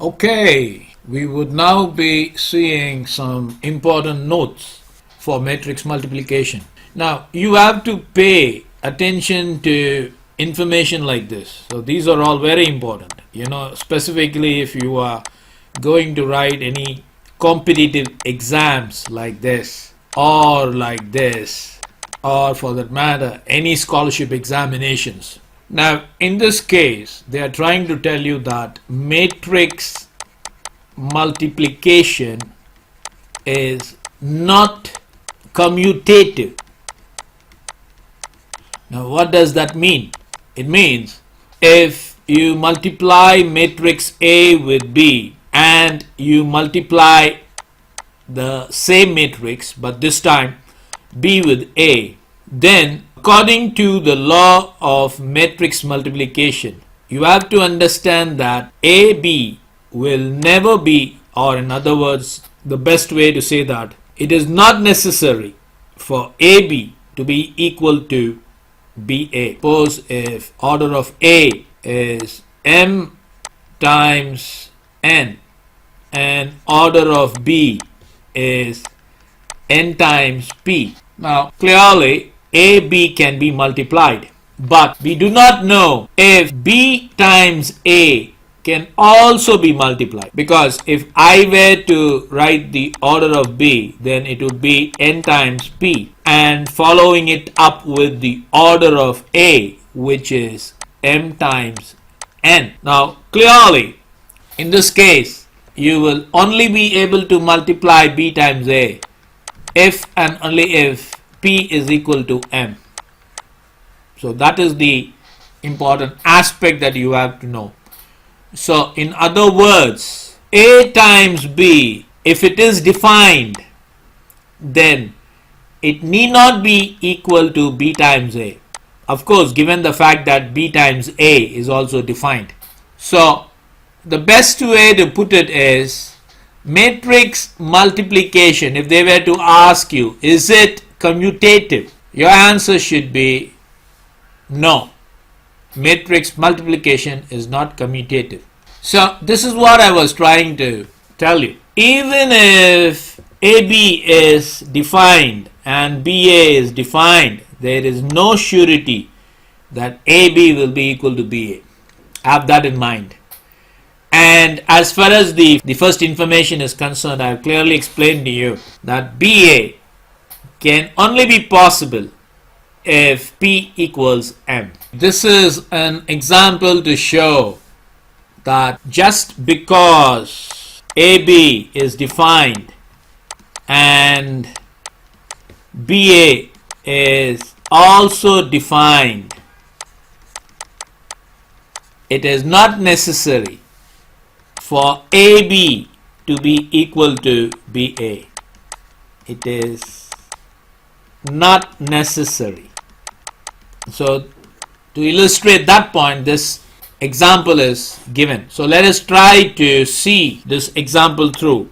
Okay, we would now be seeing some important notes for matrix multiplication. Now, you have to pay attention to information like this. So these are all very important. Specifically if you are going to write any competitive exams like this, or for that matter, any scholarship examinations. Now, in this case, they are trying to tell you that matrix multiplication is not commutative. Now, what does that mean? It means if you multiply matrix A with B and you multiply the same matrix, but this time B with A, then according to the law of matrix multiplication, you have to understand that AB will never be, or in other words, the best way to say that, it is not necessary for AB to be equal to BA. Suppose if order of A is M times N and order of B is N times P. Now, clearly, AB can be multiplied, but we do not know if B times A can also be multiplied, because if I were to write the order of B, then it would be N times P, and following it up with the order of A, which is M times N. Now, clearly, in this case, you will only be able to multiply B times A if and only if P is equal to M. So that is the important aspect that you have to know. So in other words, A times B, if it is defined, then it need not be equal to B times A. Of course, given the fact that B times A is also defined. So the best way to put it is matrix multiplication. If they were to ask you, is it commutative? Your answer should be no. Matrix multiplication is not commutative. So this is what I was trying to tell you. Even if AB is defined and BA is defined, there is no surety that AB will be equal to BA. Have that in mind. And as far as the first information is concerned, I have clearly explained to you that BA can only be possible if P equals M. This is an example to show that just because AB is defined and BA is also defined, it is not necessary for AB to be equal to BA. It is not necessary. So to illustrate that point, this example is given. So let us try to see this example through.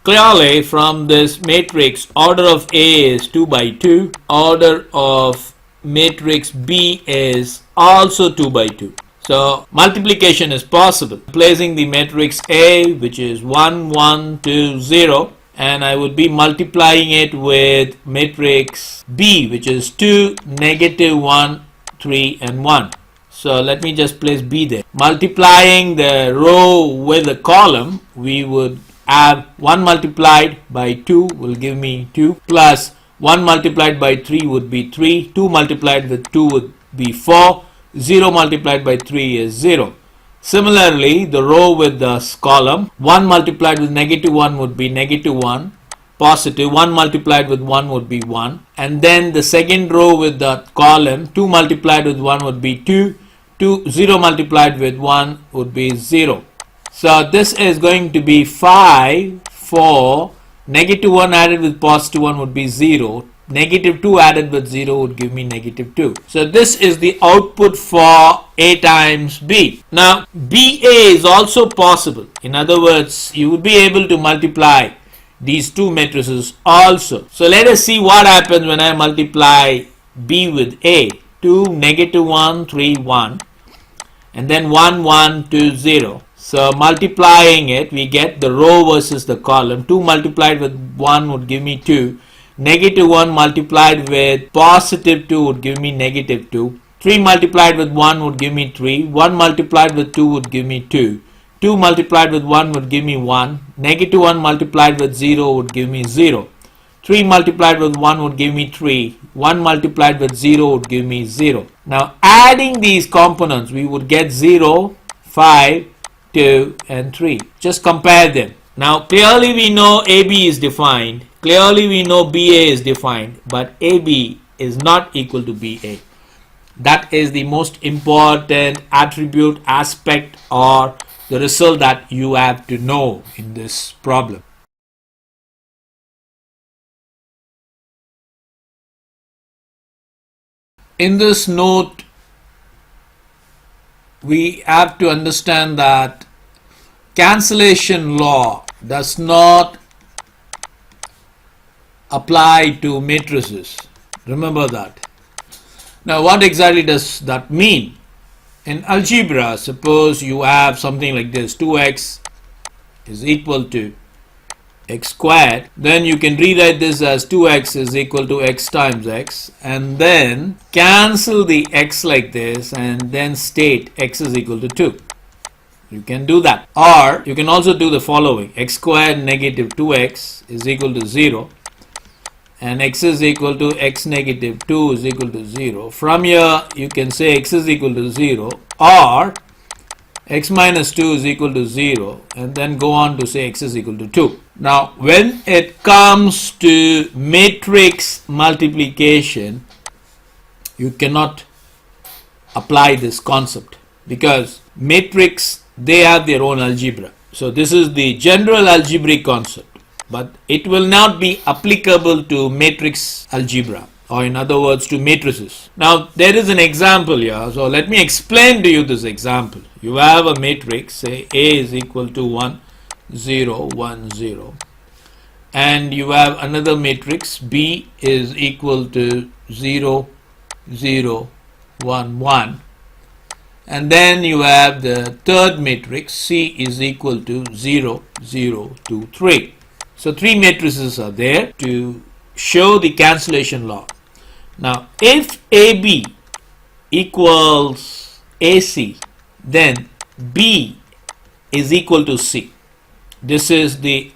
Clearly, from this matrix, order of A is 2 by 2. Order of matrix B is also 2 by 2. So multiplication is possible. Placing the matrix A, which is 1, 1, 2, 0, and I would be multiplying it with matrix B, which is 2, negative 1, 3, and 1. So let me just place B there. Multiplying the row with the column, we would have 1 multiplied by 2 will give me 2, plus 1 multiplied by 3 would be 3, 2 multiplied with 2 would be 4, 0 multiplied by 3 is 0. Similarly, the row with the column, 1 multiplied with negative 1 would be negative 1, positive 1 multiplied with 1 would be 1, and then the second row with the column, 2 multiplied with 1 would be 2, 0 multiplied with 1 would be 0. So this is going to be 5, 4, negative 1 added with positive 1 would be 0, negative 2 added with 0 would give me negative 2. So this is the output for A times B. Now BA is also possible. In other words, you would be able to multiply these two matrices also. So let us see what happens when I multiply B with A. 2, negative 1, 3, 1, and then 1, 1, 2, 0. So multiplying it, we get the row versus the column. 2 multiplied with 1 would give me 2. Negative 1 multiplied with positive 2 would give me negative 2. 3 multiplied with 1 would give me 3. 1 multiplied with 2 would give me 2. 2 multiplied with 1 would give me 1. Negative 1 multiplied with 0 would give me 0. 3 multiplied with 1 would give me 3. 1 multiplied with 0 would give me 0. Now adding these components, we would get 0, 5, 2 and 3. Just compare them. Now clearly we know AB is defined. Clearly we know BA is defined. But AB is not equal to BA. That is the most important attribute, aspect, or the result that you have to know in this problem. In this note, we have to understand that cancellation law does not apply to matrices. Remember that. Now, what exactly does that mean? In algebra, suppose you have something like this, 2x is equal to x squared, then you can rewrite this as 2x is equal to x times x, and then cancel the x like this and then state x is equal to 2. You can do that. Or you can also do the following: x squared negative 2x is equal to 0, and x is equal to x negative 2 is equal to 0. From here you can say x is equal to 0, or x minus 2 is equal to 0, and then go on to say x is equal to 2. Now when it comes to matrix multiplication, you cannot apply this concept, because matrix, they have their own algebra. So this is the general algebraic concept, but it will not be applicable to matrix algebra, or in other words to matrices. Now there is an example here, so let me explain to you this example. You have a matrix, say A is equal to 1, 0, 1, 0, and you have another matrix B is equal to 0, 0, 1, 1, and then you have the third matrix C is equal to 0, 0, 2, 3. So three matrices are there to show the cancellation law. Now if AB equals AC, then B is equal to C. This is the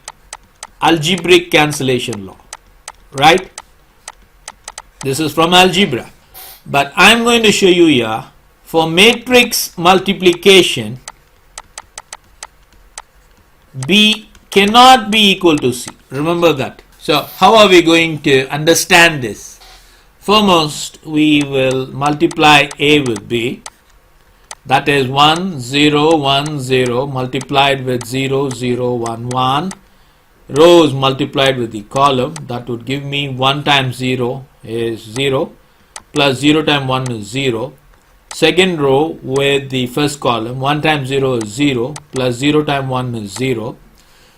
algebraic cancellation law, right? This is from algebra. But I'm going to show you here, for matrix multiplication, B cannot be equal to C. Remember that. So how are we going to understand this? Foremost, we will multiply A with B. That is 1, 0, 1, 0 multiplied with 0, 0, 1, 1. Rows multiplied with the column. That would give me 1 times 0 is 0, plus 0 times 1 is 0. Second row with the first column, 1 times 0 is 0, plus 0 times 1 is 0.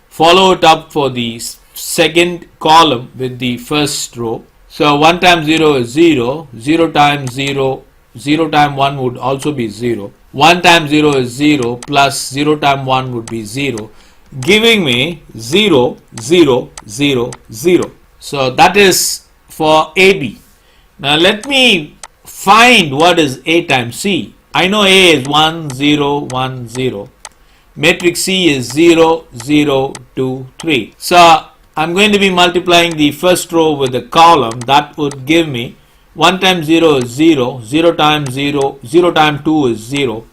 Follow it up for the second column with the first row. So 1 times 0 is 0, 0 times 0, 0 times 1 would also be 0. 1 times 0 is 0, plus 0 times 1 would be 0, giving me 0, 0, 0, 0. So that is for AB. Now let me find what is A times C. I know A is 1, 0, 1, 0. Matrix C is 0, 0, 2, 3. So I'm going to be multiplying the first row with the column. That would give me 1 times 0 is 0, 0 times 0, 0 times 2 is 0,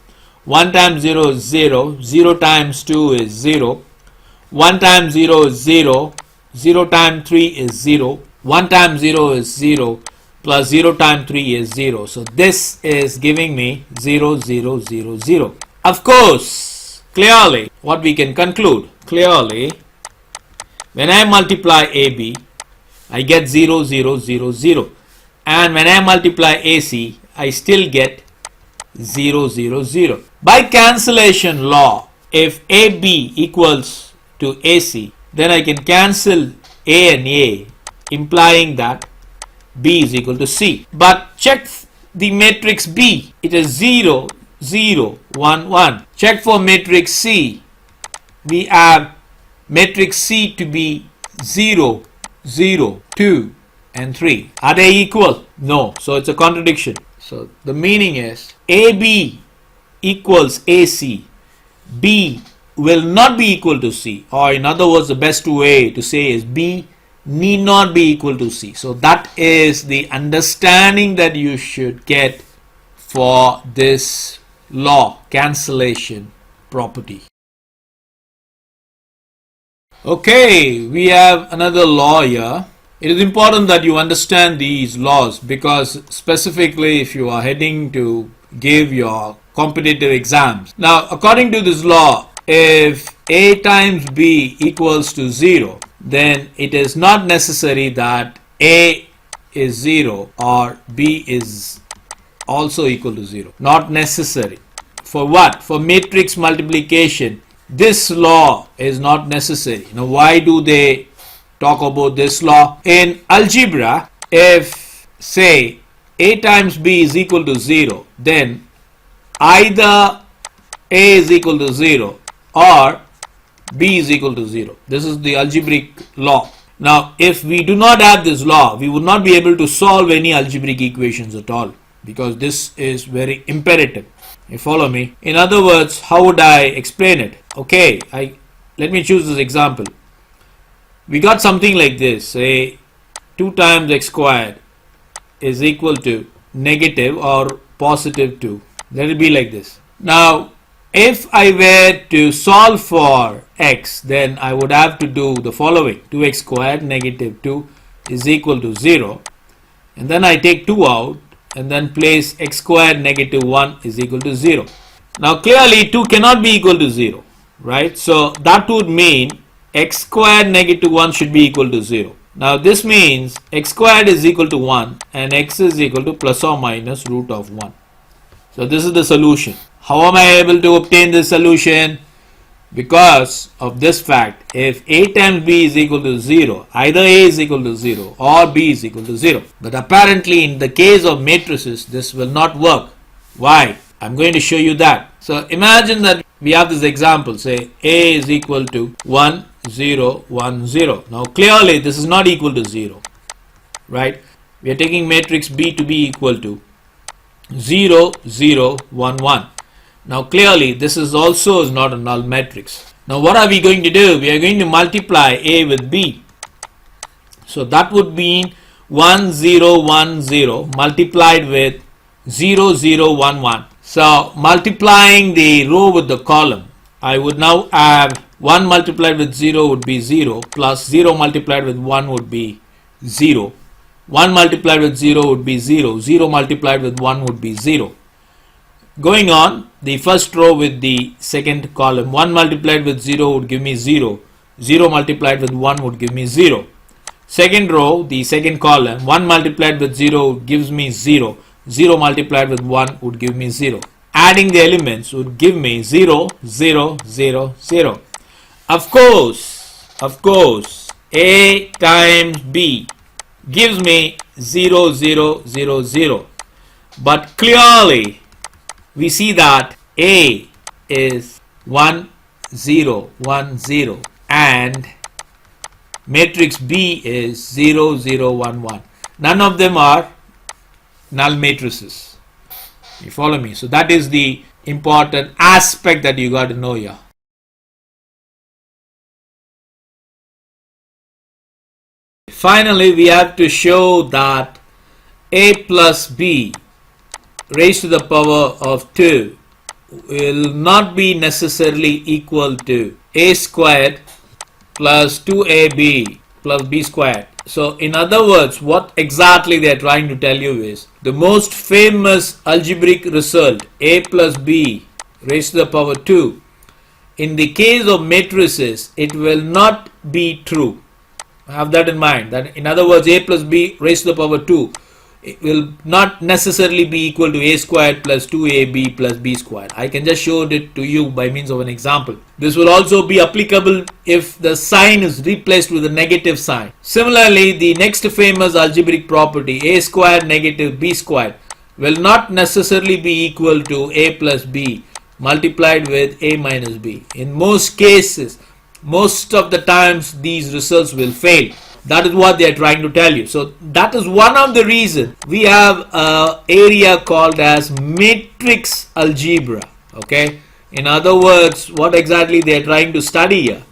1 times 0 is 0, 0 times 2 is 0, 1 times 0 is 0, 0 times 3 is 0, 1 times 0 is 0, plus 0 times 3 is 0. So this is giving me 0, 0, 0, 0. Of course, clearly, what we can conclude, clearly, when I multiply AB, I get 0, 0, 0, 0. And when I multiply AC, I still get 0, 0, 0. By cancellation law, if AB equals to AC, then I can cancel A and A, implying that B is equal to C. But check the matrix B. It is 0, 0, 1, 1. Check for matrix C. We have matrix C to be 0, 0, 2 and 3. Are they equal? No. So it's a contradiction. So the meaning is AB equals AC. B will not be equal to C, or in other words, the best way to say is B need not be equal to C. So that is the understanding that you should get for this law, cancellation property. Okay, we have another law here. It is important that you understand these laws, because specifically if you are heading to give your competitive exams. Now, according to this law, if A times B equals to 0, then it is not necessary that A is 0 or B is also equal to 0. Not necessary. For what? For matrix multiplication, this law is not necessary. Now, why do they talk about this law? In algebra, if say A times B is equal to 0, then either A is equal to 0 or B is equal to 0. This is the algebraic law. Now, if we do not have this law, we would not be able to solve any algebraic equations at all, because this is very imperative. You follow me? In other words, how would I explain it? Okay, let me choose this example. We got something like this. Say 2 times x squared is equal to negative or positive 2. Let it be like this. Now, if I were to solve for x, then I would have to do the following. 2x squared negative 2 is equal to 0. And then I take 2 out and then place x squared negative 1 is equal to 0. Now, clearly 2 cannot be equal to 0, right? So that would mean x squared negative 1 should be equal to 0. Now, this means x squared is equal to 1 and x is equal to plus or minus root of 1. So this is the solution. How am I able to obtain this solution? Because of this fact, if A times B is equal to 0, either A is equal to 0 or B is equal to 0. But apparently in the case of matrices, this will not work. Why? I'm going to show you that. So imagine that we have this example, say A is equal to 1, 0, 1, 0. Now clearly this is not equal to 0, right? We are taking matrix B to be equal to 0, 0, 1, 1. Now clearly this is also not a null matrix. Now what are we going to do? We are going to multiply A with B. So that would mean 1, 0, 1, 0 multiplied with 0, 0, 1, 1. So multiplying the row with the column, I would now have 1 multiplied with 0 would be 0, plus 0 multiplied with 1 would be 0. 1 multiplied with 0 would be 0. 0 multiplied with 1 would be 0. Going on, the first row with the second column, 1 multiplied with 0 would give me 0. 0 multiplied with 1 would give me 0. Second row, the second column, 1 multiplied with 0 gives me 0. 0 multiplied with 1 would give me 0. Adding the elements would give me 0, 0, 0, 0. Of course, A times B gives me 0, 0, 0, 0. But clearly, we see that A is 1, 0, 1, 0 and matrix B is 0, 0, 1, 1. None of them are null matrices. You follow me? So that is the important aspect that you got to know here. Finally, we have to show that A plus B raised to the power of 2 will not be necessarily equal to A squared plus 2AB plus B squared. So in other words, what exactly they are trying to tell you is the most famous algebraic result, A plus B raised to the power 2, in the case of matrices, it will not be true. Have that in mind. That in other words, A plus B raised to the power 2, it will not necessarily be equal to A squared plus 2AB plus B squared. I can just show it to you by means of an example. This will also be applicable if the sign is replaced with a negative sign. Similarly, the next famous algebraic property, A squared negative B squared, will not necessarily be equal to A plus B multiplied with A minus B. In most cases, most of the times these results will fail. That is what they are trying to tell you. So that is one of the reasons we have an area called as matrix algebra. Okay. In other words, what exactly they are trying to study here?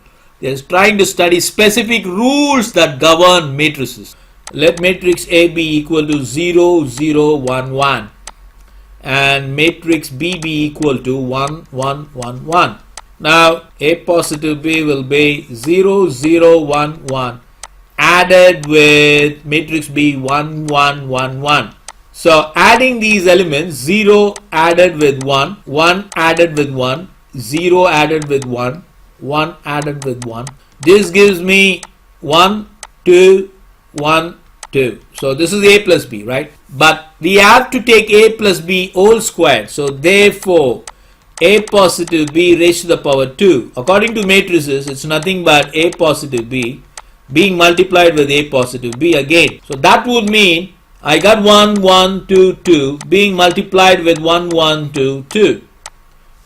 They are trying to study specific rules that govern matrices. Let matrix A be equal to 0, 0, 1, 1 and matrix B be equal to 1, 1, 1, 1. Now A positive B will be 0, 0, 1, 1 added with matrix B 1, 1, 1, 1. So adding these elements, 0 added with 1, 1 added with 1, 0 added with 1, 1 added with 1. This gives me 1, 2, 1, 2. So this is A plus B, right? But we have to take A plus B whole squared. So therefore, A positive B raised to the power 2. According to matrices, it's nothing but A positive B being multiplied with A positive B again. So that would mean I got 1, 1, 2, 2 being multiplied with 1, 1, 2, 2.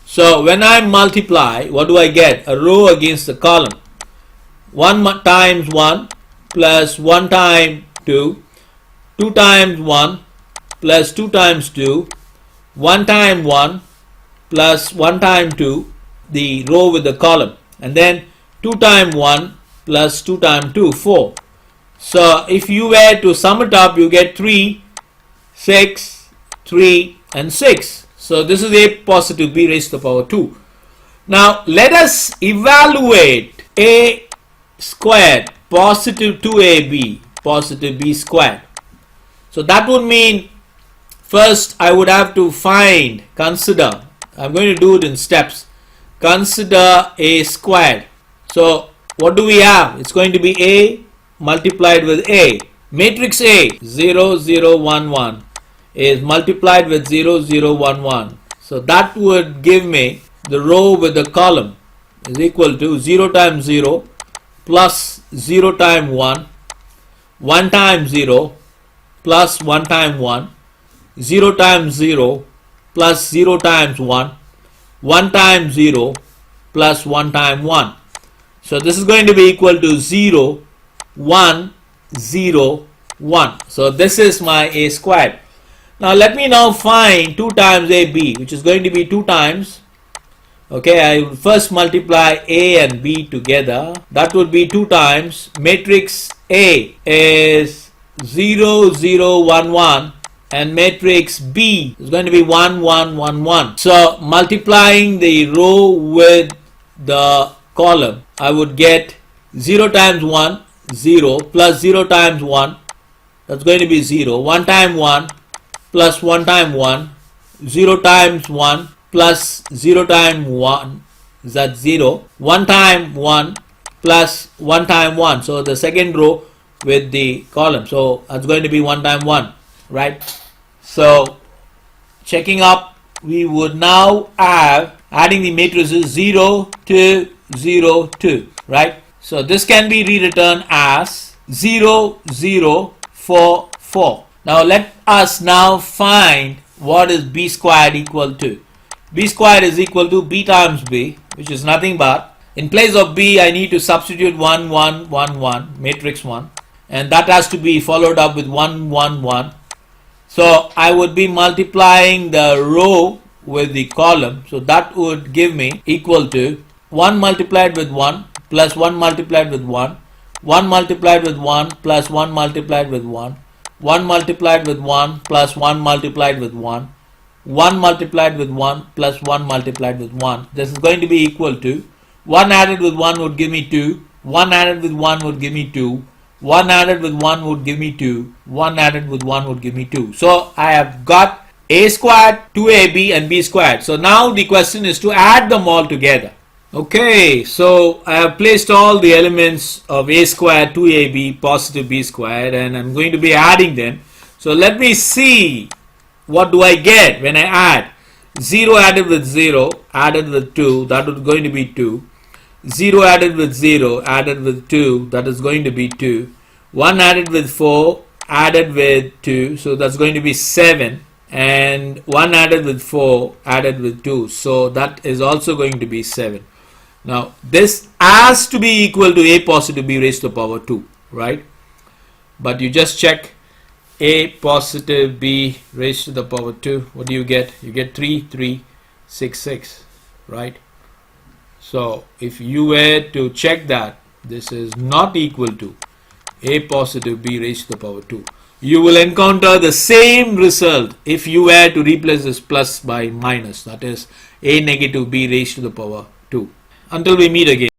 So when I multiply, what do I get? A row against the column. 1 times 1 plus 1 times 2, 2 times 1 plus 2 times 2, 1 times 1 plus 1 times 2, the row with the column, and then 2 times 1 plus 2 times 2, 4. So if you were to sum it up, you get 3, 6, 3 and 6. So this is A positive B raised to the power 2. Now let us evaluate A squared positive 2AB positive B squared. So that would mean first I would have to consider, I'm going to do it in steps. Consider A squared. So what do we have? It's going to be A multiplied with A. Matrix A 0, 0, 1, 1 is multiplied with 0, 0, 1, 1. So that would give me the row with the column is equal to 0 times 0 plus 0 times 1, 1 times 0 plus 1 times 1, 0 times 0 plus 0 times 1, 1 times 0 plus 1 times 1. So this is going to be equal to 0, 1, 0, 1. So this is my A squared. Now let me now find 2 times AB, which is going to be 2 times. Okay, I will first multiply A and B together. That would be 2 times. Matrix A is 0, 0, 1, 1 and matrix B is going to be 1, 1, 1, 1. So multiplying the row with the column, I would get 0 times 1, 0 plus 0 times 1, that's going to be 0, 1 times 1 plus 1 times 1, 0 times 1 plus 0 times 1, that's 0, 1 times 1 plus 1 times 1, so the second row with the column, so that's going to be 1 times 1, right? So checking up, we would now have adding the matrices 0, 2, 0, 2, right? So this can be rewritten as 0, 0, 4, 4. Now let us now find what is B squared equal to. B squared is equal to B times B, which is nothing but, in place of B I need to substitute 1, 1, 1, 1, matrix 1, and that has to be followed up with 1, 1, 1. So I would be multiplying the row with the column, so that would give me equal to 1 multiplied with 1 plus 1 multiplied with 1, 1 multiplied with 1 plus 1 multiplied with 1, 1 multiplied with 1 plus 1 multiplied with 1, 1 multiplied with 1 plus 1 multiplied with 1. This is going to be equal to 1 added with 1 would give me 2, 1 added with 1 would give me 2, 1 added with 1 would give me 2, 1 added with 1 would give me 2. So I have got A squared, 2AB and B squared. So now the question is to add them all together. Okay, so I have placed all the elements of A squared, 2AB, positive B squared, and I'm going to be adding them. So let me see what do I get when I add. 0 added with 0 added with 2, that is going to be 2. 0 added with 0 added with 2, that is going to be 2. 1 added with 4 added with 2, so that's going to be 7. and 1 added with 4 added with 2, so that is also going to be 7. Now this has to be equal to a positive b raised to the power 2, right? But you just check a positive b raised to the power 2. What do you get? You get 3, 3, 6, 6, right? So if you were to check that this is not equal to a positive b raised to the power 2, you will encounter the same result if you were to replace this plus by minus, that is a negative b raised to the power 2. Until we meet again.